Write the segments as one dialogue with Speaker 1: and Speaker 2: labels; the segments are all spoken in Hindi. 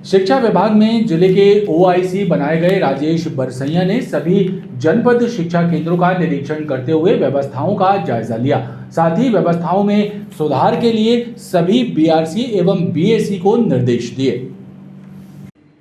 Speaker 1: शिक्षा विभाग में जिले के ओआईसी बनाए गए राजेश बरसैया ने सभी जनपद शिक्षा केंद्रों का निरीक्षण करते हुए व्यवस्थाओं का जायजा लिया। साथ ही व्यवस्थाओं में सुधार के लिए सभी बीआरसी एवं बीएसी को निर्देश दिए।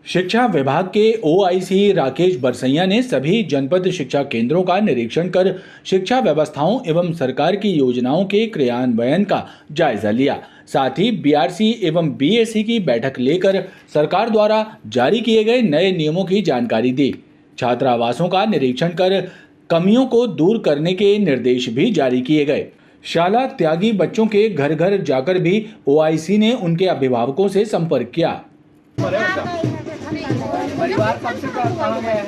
Speaker 1: शिक्षा विभाग के ओआईसी राकेश बरसैया ने सभी जनपद शिक्षा केंद्रों का निरीक्षण कर शिक्षा व्यवस्थाओं एवं सरकार की योजनाओं के क्रियान्वयन का जायजा लिया। साथ ही बीआरसी एवं बीएसी की बैठक लेकर सरकार द्वारा जारी किए गए नए नियमों की जानकारी दी। छात्रावासों का निरीक्षण कर कमियों को दूर करने के निर्देश भी जारी किए गए। शाला त्यागी बच्चों के घर घर जाकर भी ओआईसी ने उनके अभिभावकों से संपर्क किया।
Speaker 2: परिवार कब से कहाँ गया है?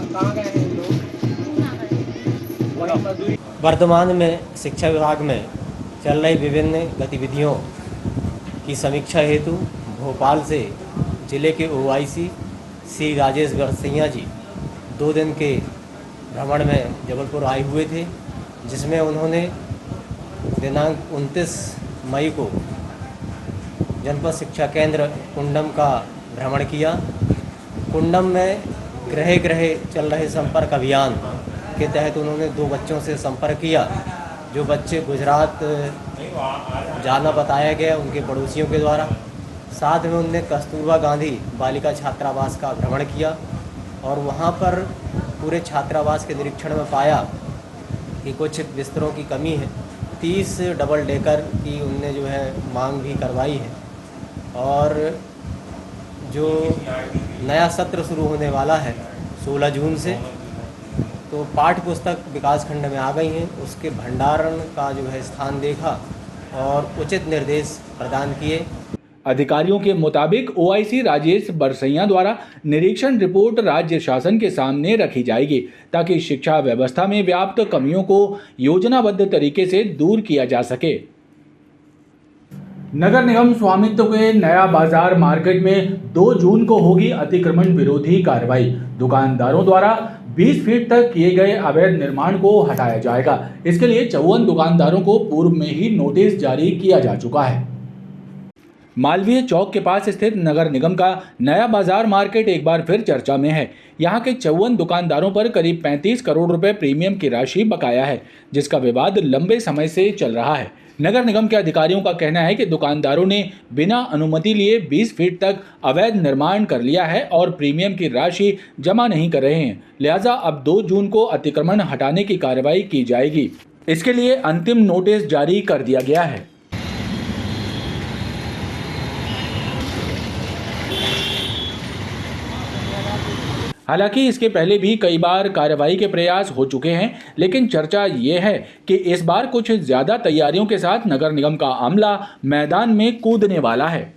Speaker 2: कहाँ गए हैं लोग?
Speaker 3: वर्तमान में शिक्षा विभाग में चल रही विभिन्न गतिविधियों की समीक्षा हेतु भोपाल से जिले के ओआईसी श्री राजेश बरसैया जी 2 दिन के भ्रमण में जबलपुर आए हुए थे, जिसमें उन्होंने दिनांक 29 मई को जनपद शिक्षा केंद्र कुंडम का भ्रमण किया। कुंडम में गृह गृह चल रहे संपर्क अभियान के तहत उन्होंने 2 बच्चों से संपर्क किया, जो बच्चे गुजरात जाना बताया गया उनके पड़ोसियों के द्वारा। साथ में उनने कस्तूरबा गांधी बालिका छात्रावास का भ्रमण किया और वहां पर पूरे छात्रावास के निरीक्षण में पाया कि कुछ बिस्तरों की कमी है। 30 डबल डेकर की उनने जो है मांग भी करवाई है और जो नया सत्र शुरू होने वाला है 16 जून से, तो पाठ्य पुस्तक विकास खंड में आ गई हैं, उसके भंडारण का जो है स्थान देखा और उचित निर्देश प्रदान किए।
Speaker 1: अधिकारियों के मुताबिक ओआईसी राजेश बरसैया द्वारा निरीक्षण रिपोर्ट राज्य शासन के सामने रखी जाएगी, ताकि शिक्षा व्यवस्था में व्याप्त कमियों को योजनाबद्ध तरीके से दूर किया जा सके। नगर निगम स्वामित्व के नया बाजार मार्केट में 2 जून को होगी अतिक्रमण विरोधी कार्रवाई। दुकानदारों द्वारा 20 फीट तक किए गए अवैध निर्माण को हटाया जाएगा। इसके लिए 54 दुकानदारों को पूर्व में ही नोटिस जारी किया जा चुका है। मालवीय चौक के पास स्थित नगर निगम का नया बाजार मार्केट एक बार फिर चर्चा में है। यहाँ के 54 दुकानदारों पर करीब 35 करोड़ रुपए प्रीमियम की राशि बकाया है, जिसका विवाद लंबे समय से चल रहा है। नगर निगम के अधिकारियों का कहना है कि दुकानदारों ने बिना अनुमति लिए 20 फीट तक अवैध निर्माण कर लिया है और प्रीमियम की राशि जमा नहीं कर रहे हैं। लिहाजा अब 2 जून को अतिक्रमण हटाने की कार्रवाई की जाएगी। इसके लिए अंतिम नोटिस जारी कर दिया गया है। हालांकि इसके पहले भी कई बार कार्रवाई के प्रयास हो चुके हैं, लेकिन चर्चा ये है कि इस बार कुछ ज्यादा तैयारियों के साथ नगर निगम का अमला मैदान में कूदने वाला है।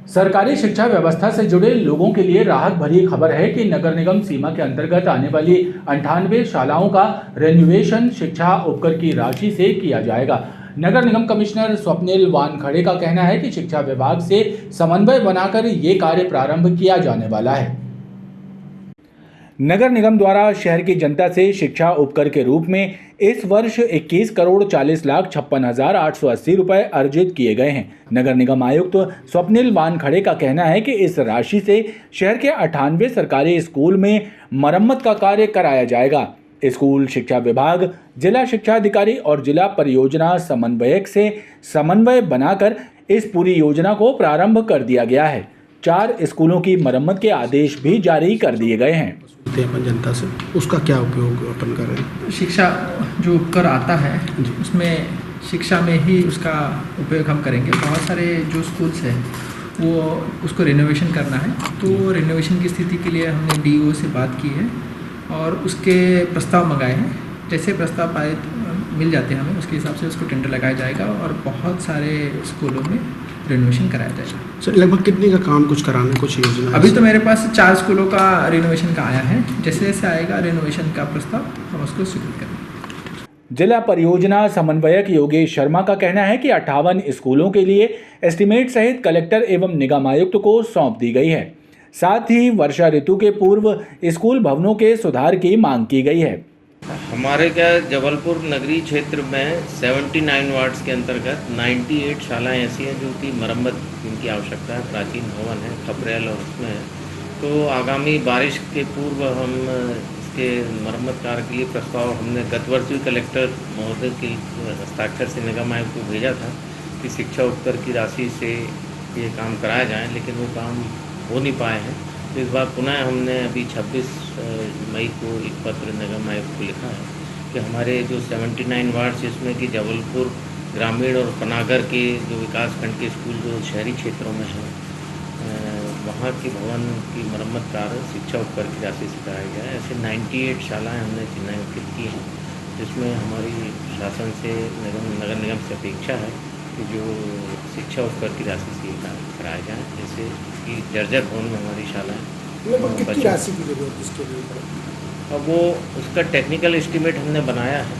Speaker 1: सरकारी शिक्षा व्यवस्था से जुड़े लोगों के लिए राहत भरी खबर है कि नगर निगम सीमा के अंतर्गत आने वाली 98 शालाओं का रेनोवेशन शिक्षा उपकर की राशि से किया जाएगा। नगर निगम कमिश्नर स्वप्निल वानखड़े का कहना है कि शिक्षा विभाग से समन्वय बनाकर ये कार्य प्रारंभ किया जाने वाला है। नगर निगम द्वारा शहर की जनता से शिक्षा उपकर के रूप में इस वर्ष 21 करोड़ 40 लाख 56,880 रुपए अर्जित किए गए हैं। नगर निगम आयुक्त स्वप्निल वानखड़े का कहना है कि इस राशि से शहर के 98 सरकारी स्कूल में मरम्मत का कार्य कराया जाएगा। स्कूल शिक्षा विभाग, जिला शिक्षा अधिकारी और जिला परियोजना समन्वयक से समन्वय बनाकर इस पूरी योजना को प्रारंभ कर दिया गया है। 4 स्कूलों की मरम्मत के आदेश भी जारी कर दिए गए हैं।
Speaker 4: अपन जनता से उसका क्या उपयोग अपन कर रहे हैं?
Speaker 5: शिक्षा जो उपकर आता है उसमें शिक्षा में ही उसका उपयोग हम करेंगे। बहुत सारे जो स्कूल्स हैं वो उसको रिनोवेशन करना है, तो रिनोवेशन की स्थिति के लिए हमने डीओ से बात की है और उसके प्रस्ताव मंगाए हैं। जैसे प्रस्ताव पाए मिल जाते हैं हमें, उसके हिसाब से उसको टेंडर लगाया जाएगा और बहुत सारे स्कूलों में रिनोवेशन कराया जाएगा।
Speaker 4: सर लगभग कितने का काम कुछ कराना, कुछ योजना?
Speaker 5: अभी तो मेरे पास 4 स्कूलों का रिनोवेशन का आया है। जैसे जैसे आएगा रिनोवेशन का प्रस्ताव हम उसको स्वीकृत करेंगे।
Speaker 1: जिला परियोजना समन्वयक योगेश शर्मा का कहना है कि 58 स्कूलों के लिए एस्टीमेट सहित कलेक्टर एवं निगम आयुक्त को सौंप दी गई है। साथ ही वर्षा ऋतु के पूर्व स्कूल भवनों के सुधार की मांग की गई है।
Speaker 6: हमारे क्या जबलपुर नगरीय क्षेत्र में 79 वार्ड्स के अंतर्गत 98 शालाएँ ऐसी हैं जो कि मरम्मत जिनकी आवश्यकता है, प्राचीन भवन है, खपरेल और उसमें है। तो आगामी बारिश के पूर्व हम इसके मरम्मत कार्य के लिए प्रस्ताव हमने गत वर्ष भी कलेक्टर महोदय के हस्ताक्षर से निगम आयोग को भेजा था कि शिक्षा उपकर की राशि से ये काम कराया जाए, लेकिन वो काम हो नहीं पाए हैं। तो इस बार पुनः हमने अभी 26 मई को एक पत्र निगम आयोग को लिखा है कि हमारे जो 79 वार्ड जिसमें कि जबलपुर ग्रामीण और पनागर के जो विकासखंड के स्कूल जो शहरी क्षेत्रों में हैं, वहाँ के भवन की मरम्मत कार्य शिक्षा उपकर की राशि से कराया गया है। ऐसे 98 शालाएँ हमने चिन्हांकित की हैं, जिसमें हमारी शासन से नगर निगम से अपेक्षा है कि जो शिक्षा उपकर की राशि से कार्य कराया जाए, जैसे कि जर्जर भवन में हमारी शालाएँ।
Speaker 4: लगभग कितनी राशि की जरूरत इसके लिए?
Speaker 6: अब वो उसका टेक्निकल एस्टीमेट हमने बनाया है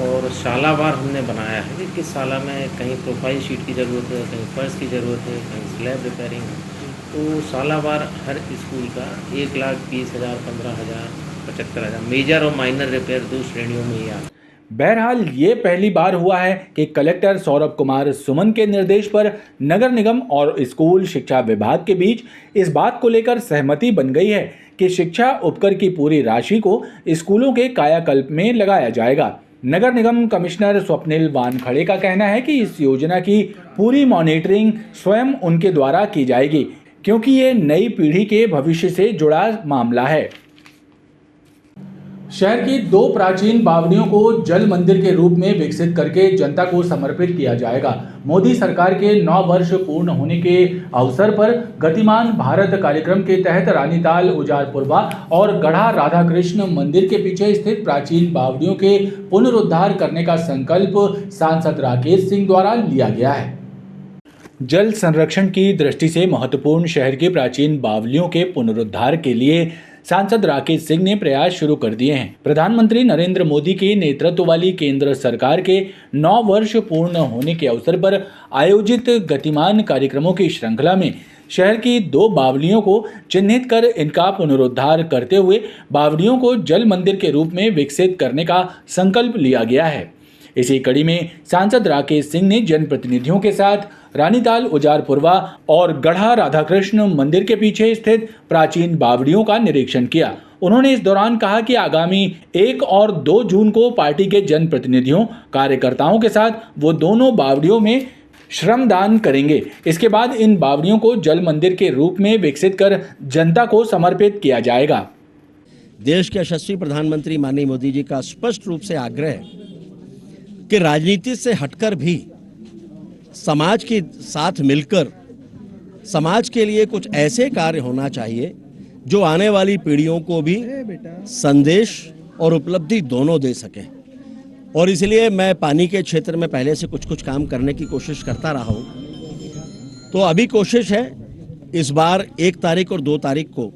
Speaker 6: और शालावार हमने बनाया है कि किस शाला में कहीं प्रोफाइल शीट की ज़रूरत है, कहीं फर्श की ज़रूरत है, कहीं स्लैब रिपेयरिंग है। तो शालावार हर स्कूल का 1,20,000, 15,000, 75,000 मेजर और माइनर रिपेयर 2 श्रेणियों में ही आता है।
Speaker 1: बहरहाल ये पहली बार हुआ है कि कलेक्टर सौरभ कुमार सुमन के निर्देश पर नगर निगम और स्कूल शिक्षा विभाग के बीच इस बात को लेकर सहमति बन गई है कि शिक्षा उपकर की पूरी राशि को स्कूलों के कायाकल्प में लगाया जाएगा। नगर निगम कमिश्नर स्वप्निल वानखड़े का कहना है कि इस योजना की पूरी मॉनिटरिंग स्वयं उनके द्वारा की जाएगी, क्योंकि ये नई पीढ़ी के भविष्य से जुड़ा मामला है। शहर की 2 प्राचीन बावड़ियों को जल मंदिर के रूप में विकसित करके जनता को समर्पित किया जाएगा। मोदी सरकार के 9 वर्ष पूर्ण होने के अवसर पर गतिमान भारत कार्यक्रम के तहत रानीताल उजारपुरवा और गढ़ा राधाकृष्ण मंदिर के पीछे स्थित प्राचीन बावड़ियों के पुनरुद्धार करने का संकल्प सांसद राकेश सिंह द्वारा लिया गया है। जल संरक्षण की दृष्टि से महत्वपूर्ण शहर के प्राचीन बावड़ियों के पुनरुद्धार के लिए सांसद राकेश सिंह ने प्रयास शुरू कर दिए हैं। प्रधानमंत्री नरेंद्र मोदी के नेतृत्व वाली केंद्र सरकार के 9 वर्ष पूर्ण होने के अवसर पर आयोजित गतिमान कार्यक्रमों की श्रृंखला में शहर की 2 बावड़ियों को चिन्हित कर इनका पुनरुद्धार करते हुए बावड़ियों को जल मंदिर के रूप में विकसित करने का संकल्प लिया गया है। इसी कड़ी में सांसद राकेश सिंह ने जनप्रतिनिधियों के साथ रानीताल उजारपुरवा और गढ़ा राधाकृष्ण मंदिर के पीछे स्थित प्राचीन बावड़ियों का निरीक्षण किया। उन्होंने इस दौरान कहा कि आगामी 1 और 2 जून को पार्टी के जनप्रतिनिधियों कार्यकर्ताओं के साथ वो दोनों बावड़ियों में श्रमदान करेंगे। इसके बाद इन बावड़ियों को जल मंदिर के रूप में विकसित कर जनता को समर्पित किया जाएगा।
Speaker 7: देश के यशस्वी प्रधानमंत्री माननीय मोदी जी का स्पष्ट रूप से आग्रह है कि राजनीति से हटकर भी समाज के साथ मिलकर समाज के लिए कुछ ऐसे कार्य होना चाहिए जो आने वाली पीढ़ियों को भी संदेश और उपलब्धि दोनों दे सके। और इसलिए मैं पानी के क्षेत्र में पहले से कुछ काम करने की कोशिश करता रहा हूँ। तो अभी कोशिश है इस बार 1 तारीख और 2 तारीख को,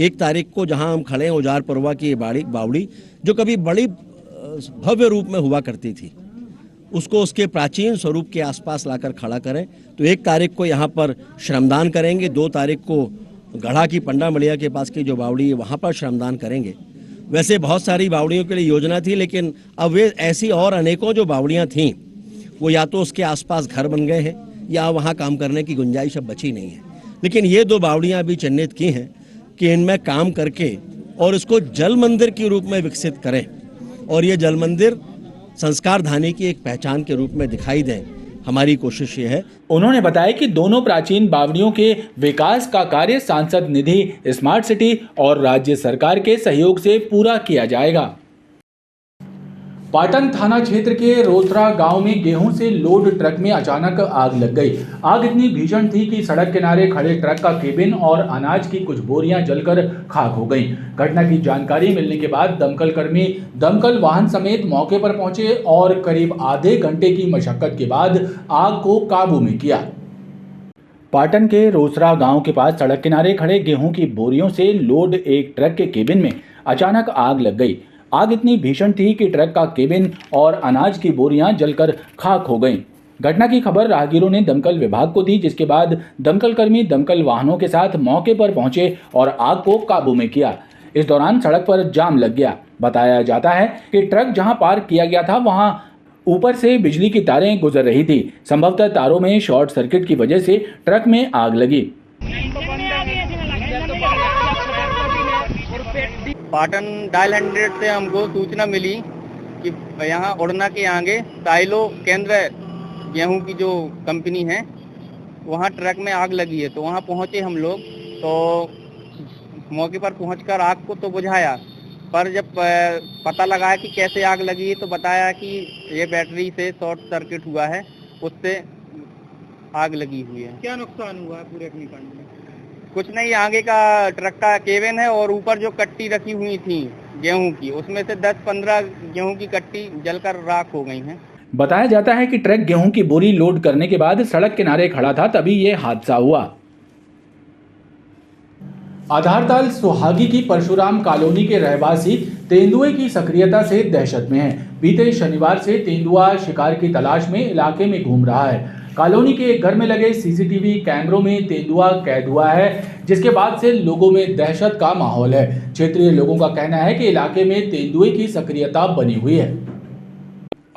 Speaker 7: 1 तारीख को जहाँ हम खड़े हैं उजारपुरवा की बावड़ी जो कभी बड़ी भव्य रूप में हुआ करती थी, उसको उसके प्राचीन स्वरूप के आसपास लाकर खड़ा करें। तो 1 तारीख को यहाँ पर श्रमदान करेंगे, 2 तारीख को गढ़ा की पंडा मड़िया के पास की जो बावड़ी है वहाँ पर श्रमदान करेंगे। वैसे बहुत सारी बावड़ियों के लिए योजना थी, लेकिन अब वे ऐसी और अनेकों जो बावड़ियाँ थीं वो या तो उसके आसपास घर बन गए हैं या वहाँ काम करने की गुंजाइश अब बची नहीं है। लेकिन ये 2 बावड़ियाँ अभी चिन्हित की हैं कि इनमें काम करके और इसको जल मंदिर के रूप में विकसित करें और ये जल मंदिर संस्कार धानी की एक पहचान के रूप में दिखाई दें। हमारी कोशिश ये है।
Speaker 1: उन्होंने बताया कि दोनों प्राचीन बावड़ियों के विकास का कार्य सांसद निधि, स्मार्ट सिटी और राज्य सरकार के सहयोग से पूरा किया जाएगा। पाटन थाना क्षेत्र के रोसरा गांव में गेहूं से लोड ट्रक में अचानक आग लग गई। आग इतनी भीषण थी कि सड़क किनारे खड़े ट्रक का केबिन और अनाज की कुछ बोरियां जलकर खाक हो गईं। घटना की जानकारी मिलने के बाद दमकल कर्मी दमकल वाहन समेत मौके पर पहुंचे और करीब आधे घंटे की मशक्कत के बाद आग को काबू में किया। पाटन के रोसरा गांव के पास सड़क किनारे खड़े गेहूं की बोरियों से लोड एक ट्रक के केबिन में अचानक आग लग गई। आग इतनी भीषण थी कि ट्रक का केबिन और अनाज की बोरियां जलकर खाक हो गईं। घटना की खबर राहगीरों ने दमकल विभाग को दी, जिसके बाद दमकल कर्मी दमकल वाहनों के साथ मौके पर पहुंचे और आग को काबू में किया। इस दौरान सड़क पर जाम लग गया। बताया जाता है कि ट्रक जहां पार्क किया गया था वहां ऊपर से बिजली की तारें गुजर रही थी। संभवतः तारों में शॉर्ट सर्किट की वजह से ट्रक में आग लगी।
Speaker 8: पाटन डायल 100 से हमको सूचना मिली कि यहाँ उड़ना के आगे साइलो केंद्र गेहूं की जो कंपनी है वहाँ ट्रक में आग लगी है। तो वहाँ पहुँचे हम लोग, तो मौके पर पहुंचकर आग को तो बुझाया, पर जब पता लगाया कि कैसे आग लगी है तो बताया कि ये बैटरी से शॉर्ट सर्किट हुआ है, उससे आग लगी हुई है। क्या नुकसान हुआ है पूरे अग्निकांड में? कुछ नहीं, आगे का ट्रक का केबिन है और ऊपर जो कट्टी रखी हुई थी गेहूं की, उसमें से 10-15 गेहूं की कट्टी जलकर राख हो गई हैं।
Speaker 1: बताया जाता है कि ट्रक गेहूं की बोरी लोड करने के बाद सड़क किनारे खड़ा था, तभी ये हादसा हुआ। आधारताल सुहागी की परशुराम कॉलोनी के रहवासी तेंदुए की सक्रियता से दहशत में हैं। बीते शनिवार से तेंदुआ शिकार की तलाश में इलाके में घूम रहा है। कॉलोनी के एक घर में लगे सीसीटीवी कैमरों में तेंदुआ कैद हुआ है, जिसके बाद से लोगों में दहशत का माहौल है। क्षेत्रीय लोगों का कहना है कि इलाके में तेंदुए की सक्रियता बनी हुई है।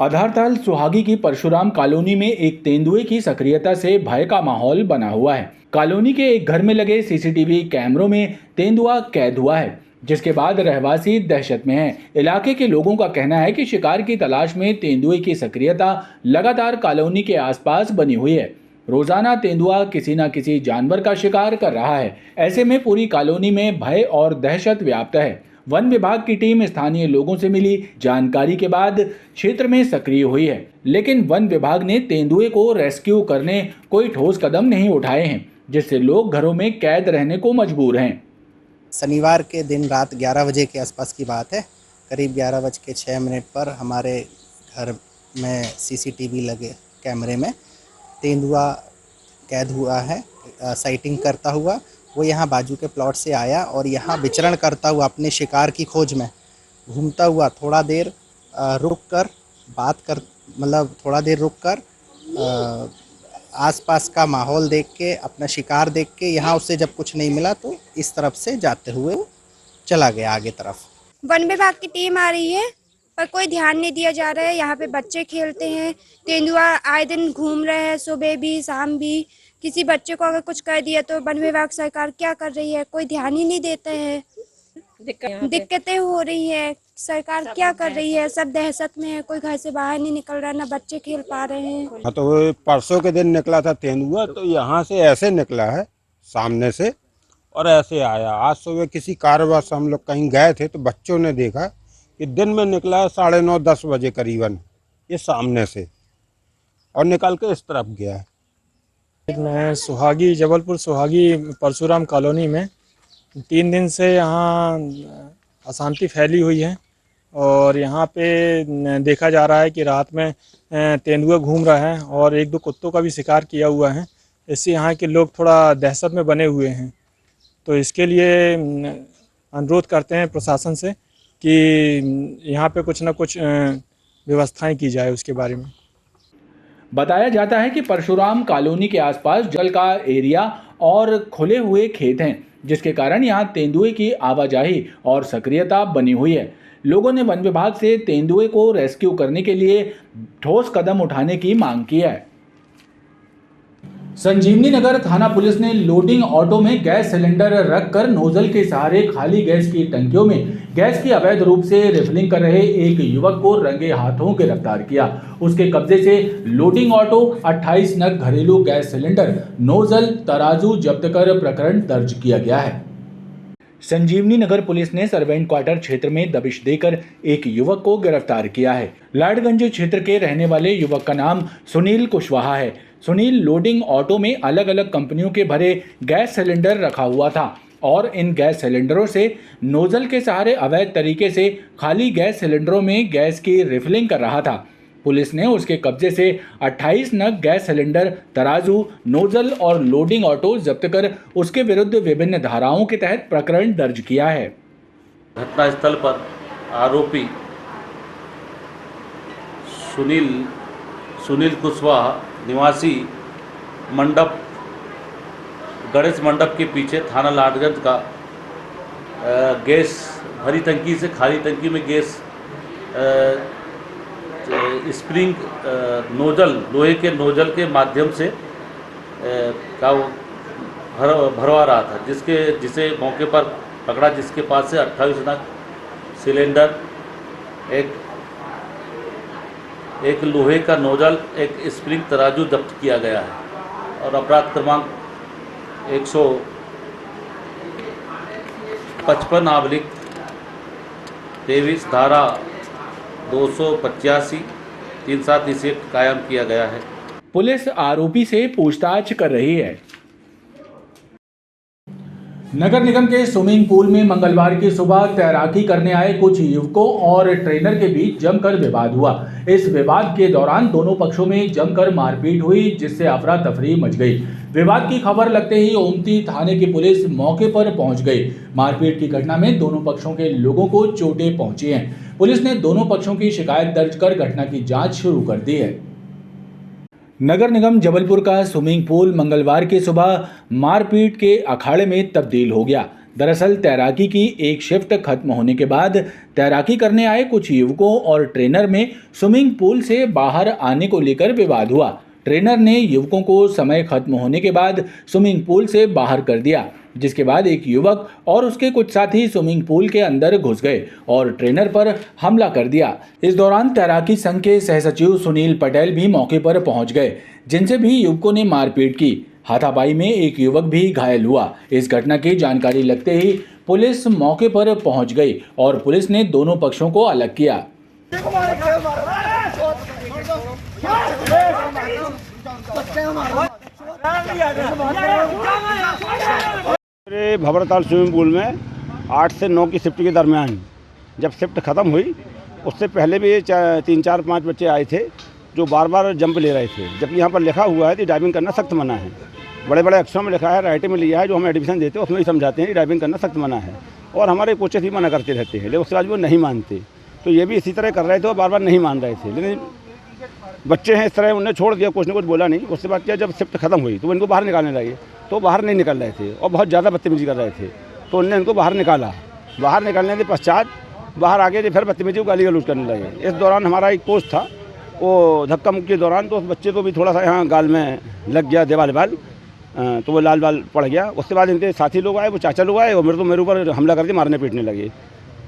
Speaker 1: आधारताल सुहागी की परशुराम कॉलोनी में एक तेंदुए की सक्रियता से भय का माहौल बना हुआ है। कॉलोनी के एक घर में लगे सीसीटीवी कैमरों में तेंदुआ कैद हुआ है, जिसके बाद रहवासी दहशत में हैं। इलाके के लोगों का कहना है कि शिकार की तलाश में तेंदुए की सक्रियता लगातार कॉलोनी के आसपास बनी हुई है। रोजाना तेंदुआ किसी न किसी जानवर का शिकार कर रहा है। ऐसे में पूरी कॉलोनी में भय और दहशत व्याप्त है। वन विभाग की टीम स्थानीय लोगों से मिली जानकारी के बाद क्षेत्र में सक्रिय हुई है, लेकिन वन विभाग ने तेंदुए को रेस्क्यू करने कोई ठोस कदम नहीं उठाए हैं, जिससे लोग घरों में कैद रहने को मजबूर हैं।
Speaker 9: शनिवार के दिन रात 11 बजे के आसपास की बात है। करीब 11:06 पर हमारे घर में सीसीटीवी लगे कैमरे में तेंदुआ कैद हुआ है। साइटिंग करता हुआ वो यहाँ बाजू के प्लॉट से आया और यहाँ विचरण करता हुआ अपने शिकार की खोज में घूमता हुआ थोड़ा देर रुक कर आसपास का माहौल देख के, अपना शिकार देख के, यहाँ उससे जब कुछ नहीं मिला तो इस तरफ से जाते हुए चला गया आगे तरफ।
Speaker 10: वन विभाग की टीम आ रही है पर कोई ध्यान नहीं दिया जा रहा है। यहाँ पे बच्चे खेलते हैं, तेंदुआ आए दिन घूम रहे हैं, सुबह भी शाम भी। किसी बच्चे को अगर कुछ कर दिया तो वन विभाग सरकार क्या कर रही है, कोई ध्यान ही नहीं देते हैं। दिक्कतें हो रही है, सरकार क्या कर रही है, सब दहशत में है, कोई घर से बाहर नहीं निकल रहा, ना बच्चे खेल पा रहे हैं।
Speaker 11: हाँ, तो परसों के दिन निकला था तेंदुआ, तो यहाँ से ऐसे निकला है सामने से और ऐसे आया। आज सुबह किसी कारणवश हम लोग कहीं गए थे तो बच्चों ने देखा कि दिन में निकला 9:30-10 बजे करीबन ये सामने से और निकल के इस तरफ गया है।
Speaker 12: मैं सुहागी, जबलपुर सुहागी परशुराम कॉलोनी में 3 दिन से यहाँ अशांति फैली हुई है और यहाँ पे देखा जा रहा है कि रात में तेंदुआ घूम रहा है और 1-2 कुत्तों का भी शिकार किया हुआ है। इससे यहाँ के लोग थोड़ा दहशत में बने हुए हैं। तो इसके लिए अनुरोध करते हैं प्रशासन से कि यहाँ पे कुछ ना कुछ व्यवस्थाएं की जाए उसके बारे में।
Speaker 1: बताया जाता है कि परशुराम कॉलोनी के आसपास जल का एरिया और खुले हुए खेत हैं, जिसके कारण यहाँ तेंदुए की आवाजाही और सक्रियता बनी हुई है। लोगों ने वन विभाग से तेंदुए को रेस्क्यू करने के लिए ठोस कदम उठाने की मांग की है। संजीवनी नगर थाना पुलिस ने लोडिंग ऑटो में गैस सिलेंडर रखकर नोजल के सहारे खाली गैस की टंकियों में गैस की अवैध रूप से रिफिलिंग कर रहे एक युवक को रंगे हाथों गिरफ्तार किया। उसके कब्जे से लोडिंग ऑटो, 28 नग घरेलू गैस सिलेंडर, नोजल, तराजू जब्त कर प्रकरण दर्ज किया गया है। संजीवनी नगर पुलिस ने सर्वेंट क्वार्टर क्षेत्र में दबिश देकर एक युवक को गिरफ्तार किया है। लाडगंज क्षेत्र के रहने वाले युवक का नाम सुनील कुशवाहा है। सुनील लोडिंग ऑटो में अलग अलग कंपनियों के भरे गैस सिलेंडर रखा हुआ था और इन गैस सिलेंडरों से नोजल के सहारे अवैध तरीके से खाली गैस सिलेंडरों में गैस की रिफिलिंग कर रहा था। पुलिस ने उसके कब्जे से 28 नग गैस सिलेंडर, तराजू, नोजल और लोडिंग ऑटो जब्त कर उसके विरुद्ध विभिन्न धाराओं के तहत प्रकरण दर्ज किया है।
Speaker 13: घटनास्थल पर आरोपी सुनील कुशवाहा निवासी गणेश मंडप के पीछे थाना लाडगंज का गैस भरी टंकी से खाली टंकी में गैस स्प्रिंग नोजल, लोहे के नोजल के माध्यम से का वो भरवा रहा था, जिसे मौके पर पकड़ा, जिसके पास से 28 नग सिलेंडर, एक लोहे का नोजल, एक स्प्रिंग तराजू जब्त किया गया है और अपराध क्रमांक 155 ऑब्लिक 23 धारा 285 37 इसे कायम किया गया है।
Speaker 1: पुलिस आरोपी से पूछताछ कर रही है। नगर निगम के स्विमिंग पूल में मंगलवार की सुबह तैराकी करने आए कुछ युवकों और ट्रेनर के बीच जमकर विवाद हुआ। इस विवाद के दौरान दोनों पक्षों में जमकर मारपीट हुई, जिससे अफरा तफरी मच गई। विवाद की खबर लगते ही ओमती थाने की पुलिस मौके पर पहुंच गई। मारपीट की घटना में दोनों पक्षों के लोगों को चोटें पहुंची हैं। पुलिस ने दोनों पक्षों की शिकायत दर्ज कर घटना की जांच शुरू कर दी है। नगर निगम जबलपुर का स्विमिंग पूल मंगलवार की सुबह मारपीट के अखाड़े में तब्दील हो गया। दरअसल तैराकी की एक शिफ्ट खत्म होने के बाद तैराकी करने आए कुछ युवकों और ट्रेनर में स्विमिंग पूल से बाहर आने को लेकर विवाद हुआ। ट्रेनर ने युवकों को समय खत्म होने के बाद स्विमिंग पूल से बाहर कर दिया, जिसके बाद एक युवक और उसके कुछ साथी स्विमिंग पूल के अंदर घुस गए और ट्रेनर पर हमला कर दिया। इस दौरान तैराकी संघ के सहसचिव सुनील पटेल भी मौके पर पहुंच गए, जिनसे भी युवकों ने मारपीट की। हाथापाई में एक युवक भी घायल हुआ। इस घटना की जानकारी लगते ही पुलिस मौके पर पहुंच गई और पुलिस ने दोनों पक्षों को अलग किया।
Speaker 11: भंवरताल स्विमिंग पूल में 8 से 9 की शिफ्ट के दरमियान जब शिफ्ट ख़त्म हुई, उससे पहले भी 3, 4, 5 बच्चे आए थे जो बार बार जंप ले रहे थे। जबकि यहाँ पर लिखा हुआ है कि ड्राइविंग करना सख्त मना है, बड़े बड़े अक्षरों में लिखा है, राइटिंग में लिया है, जो हमें एडमिशन देते हैं उसमें ही समझाते हैं कि ड्राइविंग करना सख्त मना है। और हमारे कोचेस भी मना करते रहते हैं, लेकिन उसके बाद वो नहीं मानते। तो ये भी इसी तरह कर रहे थे और बार बार नहीं मान रहे थे। लेकिन बच्चे हैं इस तरह, उन्हें छोड़ दिया, कुछ न कुछ बोला नहीं। उसके बाद क्या, जब शिफ्ट खत्म हुई तो इनको बाहर निकालने लगे, तो बाहर नहीं निकल रहे थे और बहुत ज़्यादा बदतमीजी कर रहे थे। तो उनने इनको बाहर निकाला। बाहर निकालने के पश्चात बाहर आगे जो फिर बदतमीजी को गाली गलौज करने लगे। इस दौरान हमारा एक कोच था, वो धक्का मुक्की के दौरान तो उस बच्चे को भी थोड़ा सा यहाँ गाल में लग गया, देवाल बाल, तो वो लाल बाल पड़ गया। उसके बाद इनके साथी लोग आए, वो चाचा लोग आए और मेरे ऊपर हमला करके मारने पीटने लगे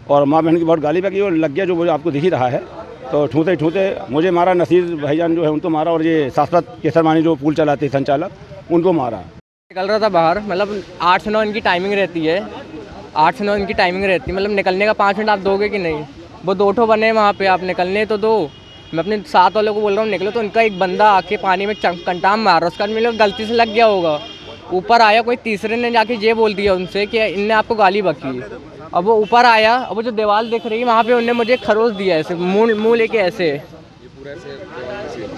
Speaker 11: और माँ बहन की बहुत गाली लगी और लग गया, जो आपको दिख ही रहा है। तो ठूंते ठूंते मुझे मारा, नसीर भाईजान जो है उनको मारा और ये शाश्वत केसरमानी जो पूल चलाते संचालक, उनको मारा।
Speaker 2: निकल रहा था बाहर, मतलब 8 से 9 इनकी टाइमिंग रहती है, 8 से 9 इनकी टाइमिंग रहती है। मतलब निकलने का 5 मिनट आप दोगे कि नहीं? वो 2 ठो बने वहाँ पे, आप निकलने तो दो। मैं अपने साथ वालों को बोल रहा हूँ निकलो, तो उनका एक बंदा आके पानी में कंटाम मार रहा, उसका मेरे को गलती से लग गया होगा। ऊपर आया कोई तीसरे ने जाके ये बोल दिया उनसे कि इनने आपको गाली बकी। अब वो ऊपर आया, अब वो जो दीवार दिख रही है वहाँ पे उनने मुझे खरोच दिया ऐसे, मुँह लेके ऐसे,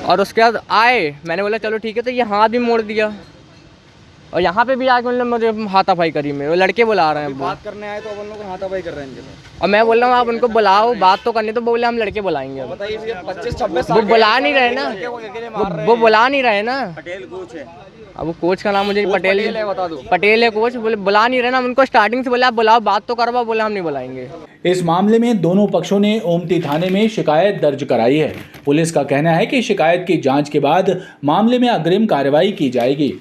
Speaker 2: और उसके बाद आए, मैंने बोला चलो ठीक है, तो ये हाथ भी मोड़ दिया और यहाँ पे भी आके उन्होंने मुझे हाथापाई करी। में वो लड़के बुला रहे हैं,
Speaker 14: बात करने आए तो उन लोग हाथापाई कर रहे हैं इनके।
Speaker 2: और मैं बोल रहा हूँ आप उनको बुलाओ, बात तो करनी, तो बोले हम लड़के बुलाएंगे।
Speaker 14: बताइए 25-26
Speaker 2: वो बुला नहीं रहे ना, वो बुला नहीं रहे ना।
Speaker 14: पटेल कोच है,
Speaker 2: अब वो कोच का नाम मुझे पटेल
Speaker 14: है, बता दो।
Speaker 2: पटेल है कोच, बोले बुला नहीं रहे ना। उनको स्टार्टिंग से बोले आप बुलाओ, बात तो करवाओ, बोले हम नहीं बुलाएंगे।
Speaker 1: इस मामले में दोनों पक्षों ने ओमती थाने में शिकायत दर्ज कराई है। पुलिस का कहना है कि शिकायत की जांच के बाद मामले में अग्रिम कार्रवाई की जाएगी।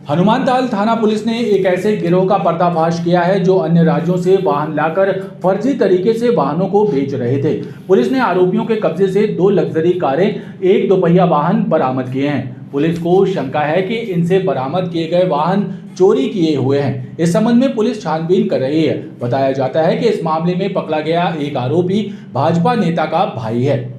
Speaker 1: हनुमानताल थाना पुलिस ने एक ऐसे गिरोह का पर्दाफाश किया है जो अन्य राज्यों से वाहन लाकर फर्जी तरीके से वाहनों को बेच रहे थे। पुलिस ने आरोपियों के कब्जे से 2 लग्जरी कारें, 1 दोपहिया वाहन बरामद किए हैं। पुलिस को शंका है कि इनसे बरामद किए गए वाहन चोरी किए हुए हैं। इस संबंध में पुलिस छानबीन कर रही है। बताया जाता है कि इस मामले में पकड़ा गया एक आरोपी भाजपा नेता का भाई है।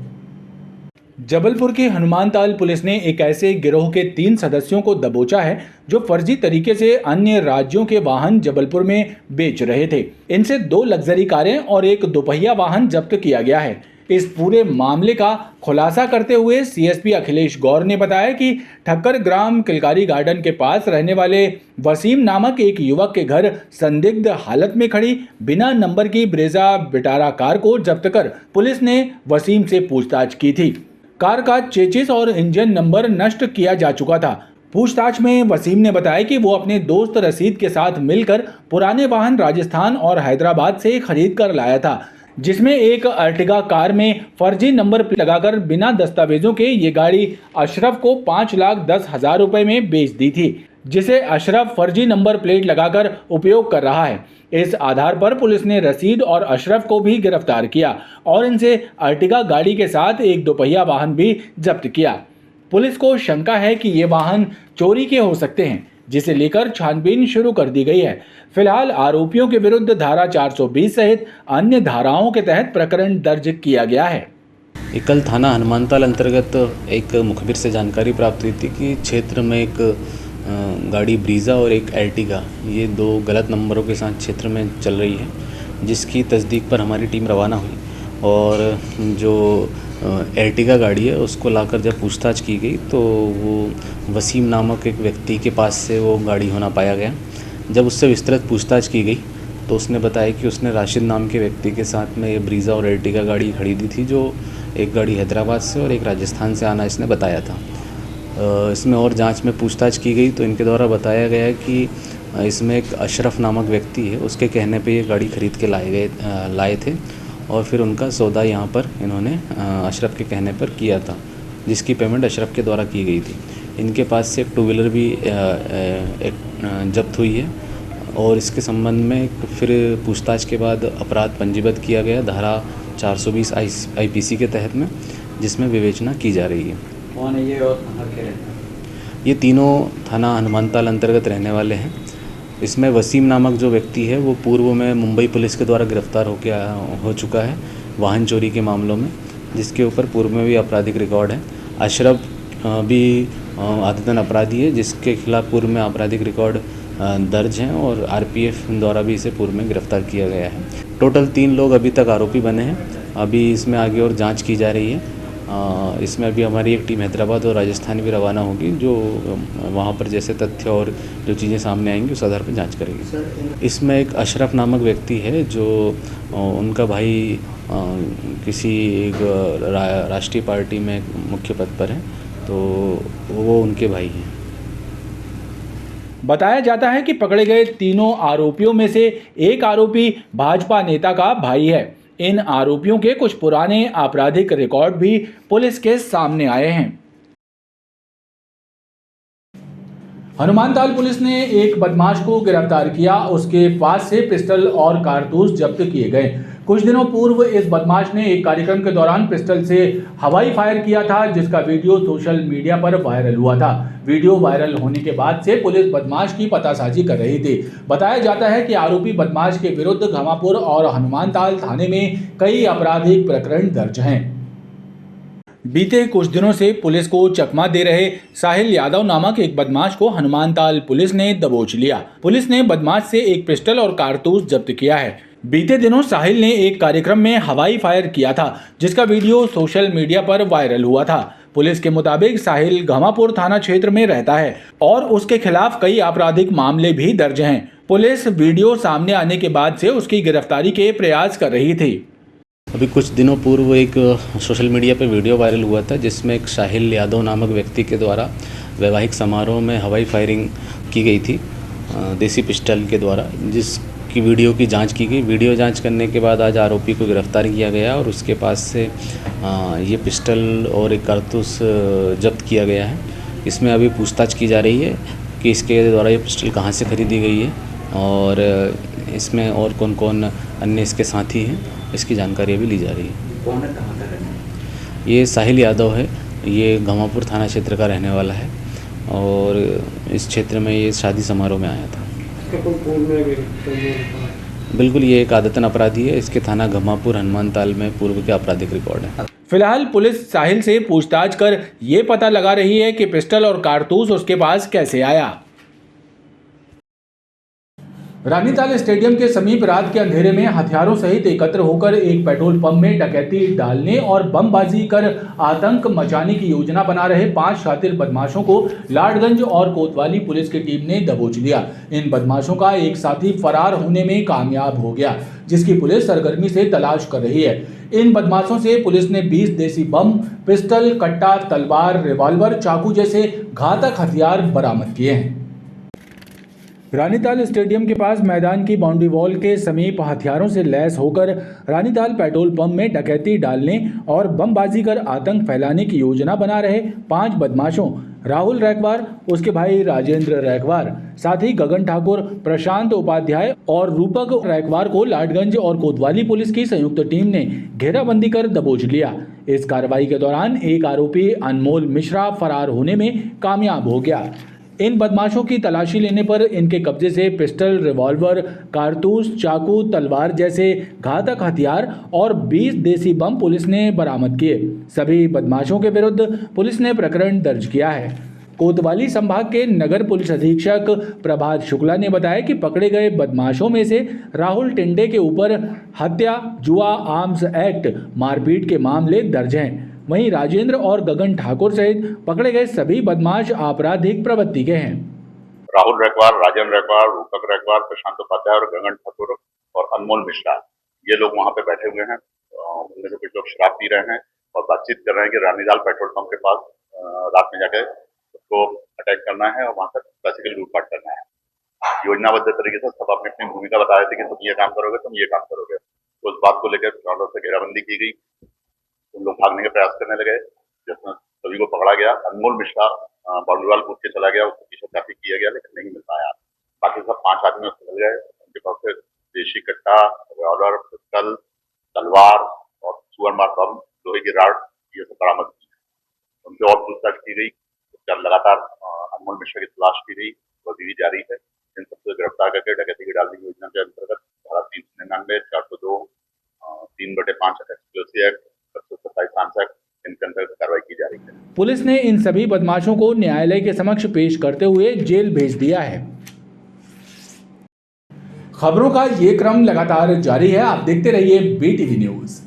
Speaker 1: जबलपुर की हनुमानताल पुलिस ने एक ऐसे गिरोह के 3 सदस्यों को दबोचा है जो फर्जी तरीके से अन्य राज्यों के वाहन जबलपुर में बेच रहे थे। इनसे 2 लग्जरी कारें और 1 दोपहिया वाहन जब्त किया गया है। इस पूरे मामले का खुलासा करते हुए सीएसपी अखिलेश गौर ने बताया कि ठक्कर ग्राम किलकारी गार्डन के पास रहने वाले वसीम नामक एक युवक के घर संदिग्ध हालत में खड़ी बिना नंबर की ब्रेजा विटारा कार को जब्त कर पुलिस ने वसीम से पूछताछ की थी। कार का चेचिस और इंजन नंबर नष्ट किया जा चुका था। पूछताछ में वसीम ने बताया कि वो अपने दोस्त रशीद के साथ मिलकर पुराने वाहन राजस्थान और हैदराबाद से खरीद कर लाया था, जिसमें एक अर्टिगा कार में फर्जी नंबर प्लेट लगाकर बिना दस्तावेजों के ये गाड़ी अशरफ को 5,10,000 रुपए में बेच दी थी, जिसे अशरफ फर्जी नंबर प्लेट लगाकर उपयोग कर रहा है। इस आधार पर पुलिस ने रशीद और अशरफ को भी गिरफ्तार किया और इनसे अर्टिगा गाड़ी के साथ एक दोपहिया वाहन भी जब्त किया। पुलिस को शंका है कि ये वाहन चोरी के हो सकते हैं, जिसे लेकर छानबीन शुरू कर दी गई है। फिलहाल आरोपियों के विरुद्ध धारा 420 सहित अन्य धाराओं के तहत प्रकरण दर्ज किया गया है।
Speaker 15: कल थाना हनुमानताल अंतर्गत एक मुखबिर से जानकारी प्राप्त हुई थी कि क्षेत्र में एक गाड़ी ब्रीज़ा और एक एर्टिगा, ये 2 गलत नंबरों के साथ क्षेत्र में चल रही है, जिसकी तस्दीक पर हमारी टीम रवाना हुई और जो एर्टिगा गाड़ी है उसको लाकर जब पूछताछ की गई तो वो वसीम नामक एक व्यक्ति के पास से वो गाड़ी होना पाया गया। जब उससे विस्तृत पूछताछ की गई तो उसने बताया कि उसने राशिद नाम के व्यक्ति के साथ में ये ब्रीज़ा और एर्टिगा गाड़ी खरीदी थी, जो एक गाड़ी हैदराबाद से और एक राजस्थान से आना इसने बताया था। इसमें और जांच में पूछताछ की गई तो इनके द्वारा बताया गया कि इसमें एक अशरफ नामक व्यक्ति है, उसके कहने पे ये गाड़ी खरीद के लाए थे और फिर उनका सौदा यहाँ पर इन्होंने अशरफ के कहने पर किया था, जिसकी पेमेंट अशरफ के द्वारा की गई थी। इनके पास से एक 2 व्हीलर भी जब्त हुई है और इसके संबंध में फिर पूछताछ के बाद अपराध पंजीबद्ध किया गया धारा 420 IPC के तहत में, जिसमें विवेचना की जा रही है।
Speaker 14: कौन है ये और कहाँ के रहते हैं?
Speaker 15: ये तीनों थाना हनुमानताल अंतर्गत रहने वाले हैं। इसमें वसीम नामक जो व्यक्ति है वो पूर्व में मुंबई पुलिस के द्वारा गिरफ्तार हो चुका है वाहन चोरी के मामलों में, जिसके ऊपर पूर्व में भी आपराधिक रिकॉर्ड है। अशरफ भी आदतन अपराधी है, जिसके खिलाफ पूर्व में आपराधिक रिकॉर्ड दर्ज हैं और RPF द्वारा भी इसे पूर्व में गिरफ्तार किया गया है। टोटल 3 लोग अभी तक आरोपी बने हैं। अभी इसमें आगे और जांच की जा रही है। इसमें अभी हमारी एक टीम हैदराबाद और राजस्थान भी रवाना होगी, जो वहाँ पर जैसे तथ्य और जो चीज़ें सामने आएंगी उस आधार पर जांच करेगी। इसमें एक अशरफ नामक व्यक्ति है जो उनका भाई किसी एक राष्ट्रीय पार्टी में मुख्य पद पर है, तो वो उनके भाई हैं।
Speaker 1: बताया जाता है कि पकड़े गए तीनों आरोपियों में से एक आरोपी भाजपा नेता का भाई है। इन आरोपियों के कुछ पुराने आपराधिक रिकॉर्ड भी पुलिस के सामने आए हैं। हनुमानताल पुलिस ने एक बदमाश को गिरफ्तार किया। उसके पास से पिस्टल और कारतूस जब्त किए गए। कुछ दिनों पूर्व इस बदमाश ने एक कार्यक्रम के दौरान पिस्टल से हवाई फायर किया था, जिसका वीडियो सोशल मीडिया पर वायरल हुआ था। वीडियो वायरल होने के बाद से पुलिस बदमाश की पतासाजी कर रही थी। बताया जाता है कि आरोपी बदमाश के विरुद्ध घमापुर और हनुमानताल थाने में कई आपराधिक प्रकरण दर्ज हैं। बीते कुछ दिनों से पुलिस को चकमा दे रहे साहिल यादव नामक एक बदमाश को हनुमानताल पुलिस ने दबोच लिया। पुलिस ने बदमाश से एक पिस्टल और कारतूस जब्त किया है। बीते दिनों साहिल ने एक कार्यक्रम में हवाई फायर किया था, जिसका वीडियो सोशल मीडिया पर वायरल हुआ था। पुलिस के मुताबिक साहिल घमापुर थाना क्षेत्र में रहता है और उसके खिलाफ कई आपराधिक मामले भी दर्ज हैं। पुलिस वीडियो सामने आने के बाद से उसकी गिरफ्तारी के प्रयास कर रही थी।
Speaker 15: अभी कुछ दिनों पूर्व एक सोशल मीडिया पर वीडियो वायरल हुआ था, जिसमें एक साहिल यादव नामक व्यक्ति के द्वारा वैवाहिक समारोह में हवाई फायरिंग की गई थी देसी पिस्टल के द्वारा, जिसकी वीडियो की जांच की गई। वीडियो जांच करने के बाद आज आरोपी को गिरफ्तार किया गया और उसके पास से ये पिस्टल और एक कारतूस जब्त किया गया है। इसमें अभी पूछताछ की जा रही है कि इसके द्वारा ये पिस्टल कहाँ से खरीदी गई है और इसमें और कौन कौन अन्य इसके साथी हैं, इसकी जानकारी अभी ली जा रही है।
Speaker 14: कौन है, कहाँ का रहने वाला?
Speaker 15: ये साहिल यादव है, ये घमापुर थाना क्षेत्र का रहने वाला है और इस क्षेत्र में ये शादी समारोह में आया था। बिल्कुल, ये एक आदतन अपराधी है। इसके थाना घमापुर हनुमानताल में पूर्व के आपराधिक रिकॉर्ड है।
Speaker 1: फिलहाल पुलिस साहिल से पूछताछ कर ये पता लगा रही है कि पिस्टल और कारतूस उसके पास कैसे आया। रानीताल स्टेडियम के समीप रात के अंधेरे में हथियारों सहित एकत्र होकर एक पेट्रोल पंप में डकैती डालने और बमबाजी कर आतंक मचाने की योजना बना रहे 5 शातिर बदमाशों को लाडगंज और कोतवाली पुलिस की टीम ने दबोच लिया। इन बदमाशों का एक साथी फरार होने में कामयाब हो गया, जिसकी पुलिस सरगर्मी से तलाश कर रही है। इन बदमाशों से पुलिस ने 20 देसी बम, पिस्टल, कट्टा, तलवार, रिवॉल्वर, चाकू जैसे घातक हथियार बरामद किए हैं। रानीताल स्टेडियम के पास मैदान की बाउंड्री वॉल के समीप हथियारों से लैस होकर रानीताल पेट्रोल पंप में डकैती डालने और बमबाजी कर आतंक फैलाने की योजना बना रहे 5 बदमाशों राहुल रैकवार, उसके भाई राजेंद्र रैकवार, साथ ही गगन ठाकुर, प्रशांत उपाध्याय और रूपक रैकवार को लाडगंज और कोतवाली पुलिस की संयुक्त टीम ने घेराबंदी कर दबोच लिया। इस कार्रवाई के दौरान एक आरोपी अनमोल मिश्रा फरार होने में कामयाब हो गया। इन बदमाशों की तलाशी लेने पर इनके कब्जे से पिस्टल, रिवॉल्वर, कारतूस, चाकू, तलवार जैसे घातक हथियार और 20 देसी बम पुलिस ने बरामद किए। सभी बदमाशों के विरुद्ध पुलिस ने प्रकरण दर्ज किया है। कोतवाली संभाग के नगर पुलिस अधीक्षक प्रभात शुक्ला ने बताया कि पकड़े गए बदमाशों में से राहुल टिंडे के ऊपर हत्या, जुआ, आर्म्स एक्ट, मारपीट के मामले दर्ज हैं। वहीं राजेंद्र और गगन ठाकुर सहित पकड़े गए सभी बदमाश आपराधिक प्रवृत्ति के हैं।
Speaker 16: राहुल रैकवार, राजेंद्र रैकवार, रूपक रैकवार, प्रशांत उपाध्याय और गगन ठाकुर और अनमोल मिश्रा, ये लोग वहाँ पे बैठे हुए हैं। उनमें से कुछ लोग शराब पी रहे हैं और बातचीत कर रहे हैं कि रानीताल पेट्रोल पंप के पास रात में जाके उसको अटैक करना है और वहाँ तक बेसिकली लूटपाट करना है। योजनाबद्ध तरीके से सब अपनी अपनी भूमिका बता रहे थे कि तुम ये काम करोगे, तुम ये काम करोगे। तो उस बात को लेकर ग्राउंडर से घेराबंदी की गई। उन लोग भागने के प्रयास करने लगे, जिसमें सभी को पकड़ा गया। अनमोल मिश्रा बाउंड्रीवाल कूद के चला गया, उसको पीछे काफी किया गया लेकिन नहीं मिल पाया। बाकी सब 5 आदमी उससे मिल गए। उनके पास से देशी कट्टा, रिवॉल्वर, पिस्टल, तलवार और सुअरमार बम, लोहे की राड, ये सब बरामद की। उनसे और पूछताछ की गई। लगातार अनमोल मिश्रा की तलाश की गई, वो भी जारी है। इन सबसे गिरफ्तार करके डकैती की डालने की योजना के अंतर्गत धारा 399, 402, 3/5 एक्सप्लोसिव एक्ट, 27 एक्ट, इनके अंतर्गत कार्रवाई की जा रही है।
Speaker 1: पुलिस ने इन सभी बदमाशों को न्यायालय के समक्ष पेश करते हुए जेल भेज दिया है। खबरों का ये क्रम लगातार जारी है। आप देखते रहिए BTV न्यूज।